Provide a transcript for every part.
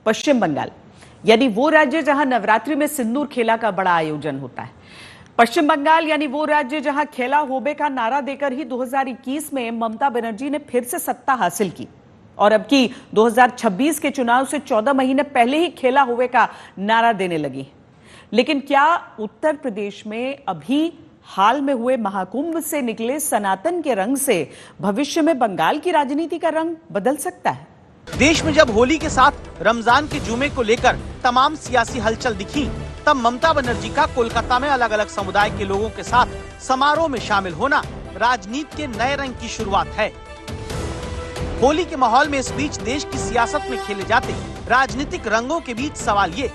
पश्चिम बंगाल यानी वो राज्य जहां नवरात्रि में सिंदूर खेला का बड़ा आयोजन होता है। पश्चिम बंगाल यानी वो राज्य जहां खेला होबे का नारा देकर ही 2021 में ममता बनर्जी ने फिर से सत्ता हासिल की और अब की 2026 के चुनाव से 14 महीने पहले ही खेला होबे का नारा देने लगी। लेकिन क्या उत्तर प्रदेश में अभी हाल में हुए महाकुंभ से निकले सनातन के रंग से भविष्य में बंगाल की राजनीति का रंग बदल सकता है? देश में जब होली के साथ रमजान के जुमे को लेकर तमाम सियासी हलचल दिखी, तब ममता बनर्जी का कोलकाता में अलग अलग समुदाय के लोगों के साथ समारोह में शामिल होना राजनीति के नए रंग की शुरुआत है। होली के माहौल में इस बीच देश की सियासत में खेले जाते राजनीतिक रंगों के बीच सवाल ये,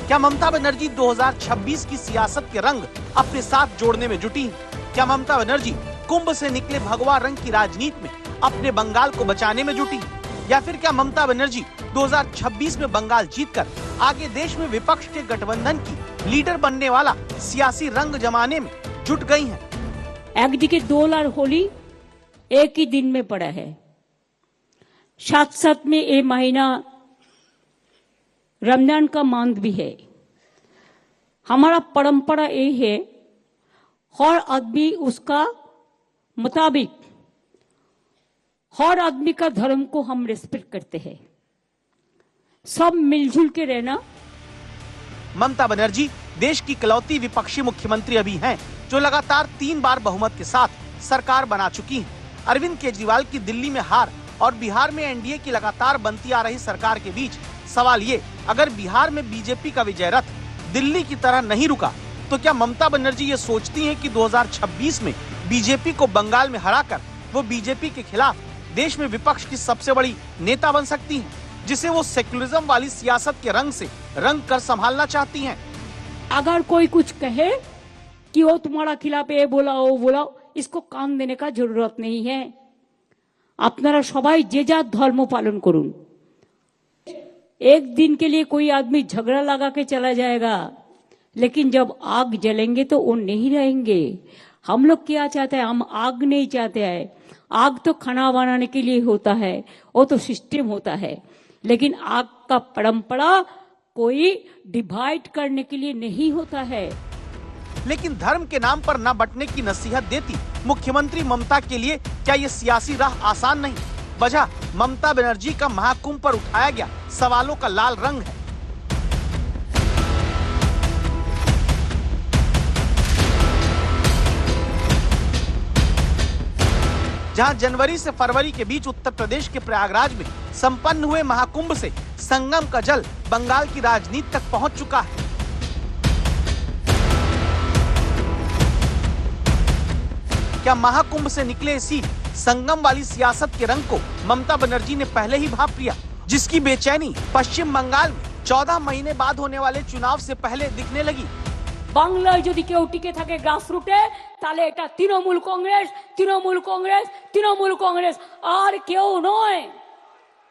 क्या ममता बनर्जी 2026 की सियासत के रंग अपने साथ जोड़ने में जुटी? क्या ममता बनर्जी कुंभ से निकले भगवा रंग की राजनीति में अपने बंगाल को बचाने में जुटी? या फिर क्या ममता बनर्जी 2026 में बंगाल जीतकर आगे देश में विपक्ष के गठबंधन की लीडर बनने वाला सियासी रंग जमाने में जुट गई हैं? একদিকে দোল আর होली एक ही दिन में पड़ा है, साथ साथ में ये महीना रमजान का मंथ भी है। हमारा परंपरा ये है, हर आदमी उसका मुताबिक हर आदमी का धर्म को हम रिस्पेक्ट करते हैं, सब मिलजुल के रहना। ममता बनर्जी देश की इकलौती विपक्षी मुख्यमंत्री अभी हैं, जो लगातार 3 बार बहुमत के साथ सरकार बना चुकी हैं। अरविंद केजरीवाल की दिल्ली में हार और बिहार में एनडीए की लगातार बनती आ रही सरकार के बीच सवाल ये, अगर बिहार में बीजेपी का विजय रथ दिल्ली की तरह नहीं रुका, तो क्या ममता बनर्जी ये सोचती हैं कि 2026 में बीजेपी को बंगाल में हराकर वो बीजेपी के खिलाफ देश में विपक्ष की सबसे बड़ी नेता बन सकती हैं, जिसे वो सेक्युलरिज्म वाली सियासत के रंग से रंग कर संभालना चाहती हैं? अगर कोई कुछ कहे कि वो तुम्हारा खिलाफ ये बोला वो बोला, इसको कान देने का जरूरत नहीं है। আপনারা সবাই যে যার धर्म पालन करुन। एक दिन के लिए कोई आदमी झगड़ा लगा के चला जाएगा, लेकिन जब आग जलेंगे तो वो नहीं रहेंगे। हम लोग क्या चाहते हैं? हम आग नहीं चाहते हैं। आग तो खाना बनाने के लिए होता है, वो तो सिस्टम होता है, लेकिन आग का परंपरा कोई डिवाइड करने के लिए नहीं होता है। लेकिन धर्म के नाम पर न बंटने की नसीहत देती मुख्यमंत्री ममता के लिए क्या ये सियासी राह आसान नहीं? वजह ममता बनर्जी का महाकुंभ पर उठाया गया सवालों का लाल रंग है। जहां जनवरी से फरवरी के बीच उत्तर प्रदेश के प्रयागराज में संपन्न हुए महाकुंभ से संगम का जल बंगाल की राजनीति तक पहुंच चुका है। क्या महाकुंभ से निकले इसी संगम वाली सियासत के रंग को ममता बनर्जी ने पहले ही भांप लिया, जिसकी बेचैनी पश्चिम बंगाल में 14 महीने बाद होने वाले चुनाव से पहले दिखने लगी? বাংলায় যদি কেউ টিকে থাকে গ্রাসরুটে, তাহলে এটা তৃণমূল কংগ্রেস, তৃণমূল কংগ্রেস, তৃণমূল কংগ্রেস, আর কেউ নয়।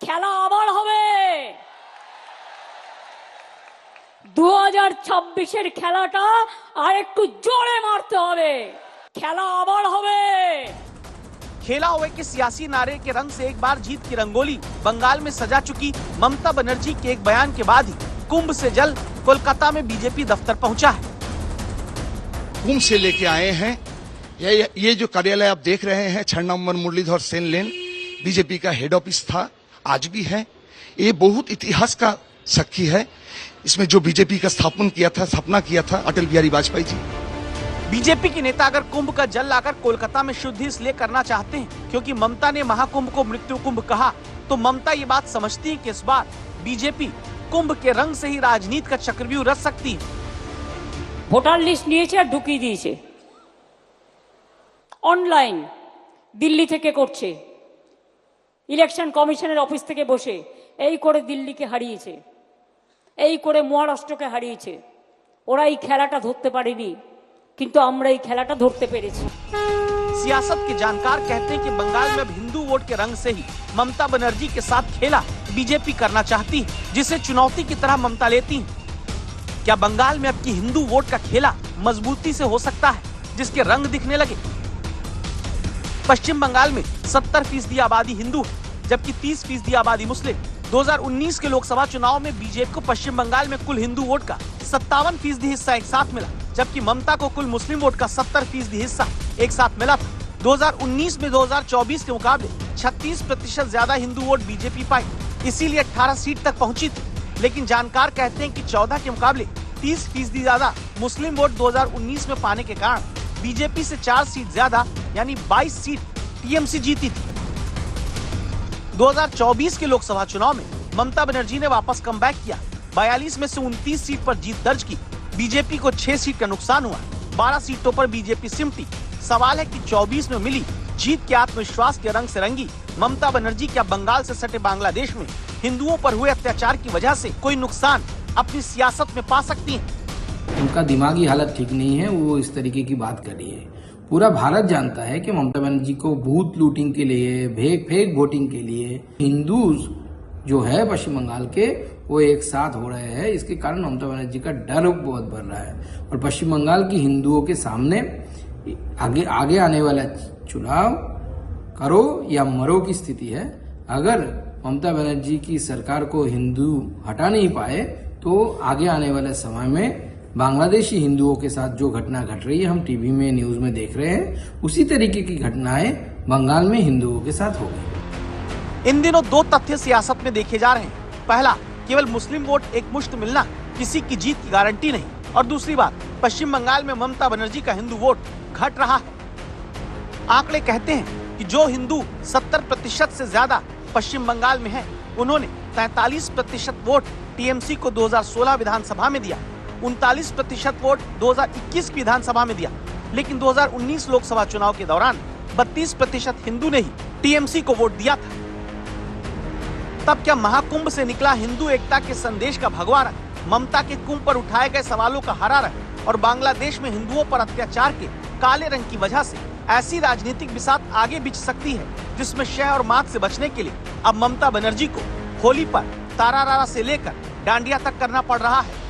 খেলা আবার হবে। 2026 এর খেলাটা আর একটু জোরে মারতে হবে। খেলা আবার হবে। खेला हुए के सियासी नारे के रंग से एक बार जीत की रंगोली बंगाल में सजा चुकी ममता बनर्जी के एक बयान के बाद ही कुंभ से जल कोलकाता में बीजेपी दफ्तर पहुंचा है। कुंभ से लेके आए हैं, ये जो कार्यालय आप देख रहे हैं 6 नंबर मुरलीधर सेन लेन बीजेपी का हेड ऑफिस था, आज भी है। ये बहुत इतिहास का साक्षी है। इसमें जो बीजेपी का स्थापना किया था अटल बिहारी वाजपेयी जी। बीजेपी के नेता अगर कुंभ का जल लाकर कोलकाता में शुद्धि इसलिए करना चाहते हैं क्योंकि ममता ने महाकुंभ को मृत्यु कुंभ कहा, तो ममता ये बात समझती है कि इस बार बीजेपी कुंभ के रंग से ही राजनीति का चक्रव्यूह रच सकती है। ভোটার লিস্ট নিয়েছে আর ঢুকিয়ে দিয়েছে, অনলাইন দিল্লি থেকে করছে, ইলেকশন কমিশনের অফিস থেকে বসে এই করে দিল্লিকে হারিয়েছে, এই করে মহারাষ্ট্রকে হারিয়েছে। ওরা এই খেলাটা ধরতে পারেনি, কিন্তু আমরা এই খেলাটা ধরতে পেরেছি। सियासत के जानकार कहते हैं कि बंगाल में अब हिंदू वोट के रंग से ही ममता बनर्जी के साथ खेला बीजेपी करना चाहती है, जिसे चुनौती की तरह ममता लेती है। क्या बंगाल में अब की हिंदू वोट का खेला मजबूती से हो सकता है, जिसके रंग दिखने लगे? पश्चिम बंगाल में 70% आबादी हिंदू है, जबकि 30% आबादी मुस्लिम। 2019 के लोकसभा चुनाव में बीजेपी को पश्चिम बंगाल में कुल हिंदू वोट का 57% हिस्सा एक साथ मिला, जबकि ममता को कुल मुस्लिम वोट का 70% हिस्सा एक साथ मिला था। 2019 में 2024 के मुकाबले 36% ज्यादा हिंदू वोट बीजेपी पाई, इसीलिए 18 सीट तक पहुंची थी। लेकिन जानकार कहते हैं कि 14 के मुकाबले 30% ज्यादा मुस्लिम वोट 2019 में पाने के कारण बीजेपी से 4 सीट ज्यादा यानी 22 सीट टीएमसी जीती थी। 2024 के लोकसभा चुनाव में ममता बनर्जी ने वापस कमबैक किया। 42 में से 29 सीट पर जीत दर्ज की। बीजेपी को 6 सीट का नुकसान हुआ। 12 सीटों पर बीजेपी सिमटी। सवाल है कि 24 में मिली जीत के आत्मविश्वास के रंग से रंगी ममता बनर्जी क्या बंगाल से सटे बांग्लादेश में हिंदुओं पर हुए अत्याचार की वजह से कोई नुकसान अपनी सियासत में पा सकती हैं? उनका दिमागी हालत ठीक नहीं है, वो इस तरीके की बात कर रही है। पूरा भारत जानता है कि ममता बनर्जी को बूथ लूटिंग के लिए, फेक वोटिंग के लिए हिंदूज जो है पश्चिम बंगाल के वो एक साथ हो रहे हैं। इसके कारण ममता बनर्जी का डर बहुत बढ़ रहा है और पश्चिम बंगाल की हिंदुओं के सामने आगे आने वाला चुनाव करो या मरो की स्थिति है। अगर ममता बनर्जी की सरकार को हिंदू हटा नहीं पाए तो आगे आने वाले समय में बांग्लादेशी हिंदुओं के साथ जो घटना घट रही है, हम टीवी में न्यूज में देख रहे हैं, उसी तरीके की घटनाएं बंगाल में हिंदुओं के साथ होगी। इन दिनों 2 तथ्य सियासत में देखे जा रहे हैं। पहला, केवल मुस्लिम वोट एक मुश्त मिलना किसी की जीत की गारंटी नहीं, और दूसरी बात, पश्चिम बंगाल में ममता बनर्जी का हिंदू वोट घट रहा है। आंकड़े कहते हैं कि जो हिंदू 70% से ज्यादा पश्चिम बंगाल में हैं, उन्होंने 43% वोट टीएमसी को 2016 विधानसभा में दिया, 39% वोट 2021 की विधानसभा में दिया, लेकिन 2019 लोकसभा चुनाव के दौरान 32% हिंदू ने ही टीएमसी को वोट दिया था। तब क्या महाकुंभ से निकला हिंदू एकता के संदेश का भगवा रंग, ममता के कुंभ पर उठाए गए सवालों का हरा रंग और बांग्लादेश में हिंदुओं पर अत्याचार के काले रंग की वजह से ऐसी राजनीतिक बिसात आगे बिछ सकती है जिसमें शह और मात से बचने के लिए अब ममता बनर्जी को होली पर तारारारा से लेकर डांडिया तक करना पड़ रहा है।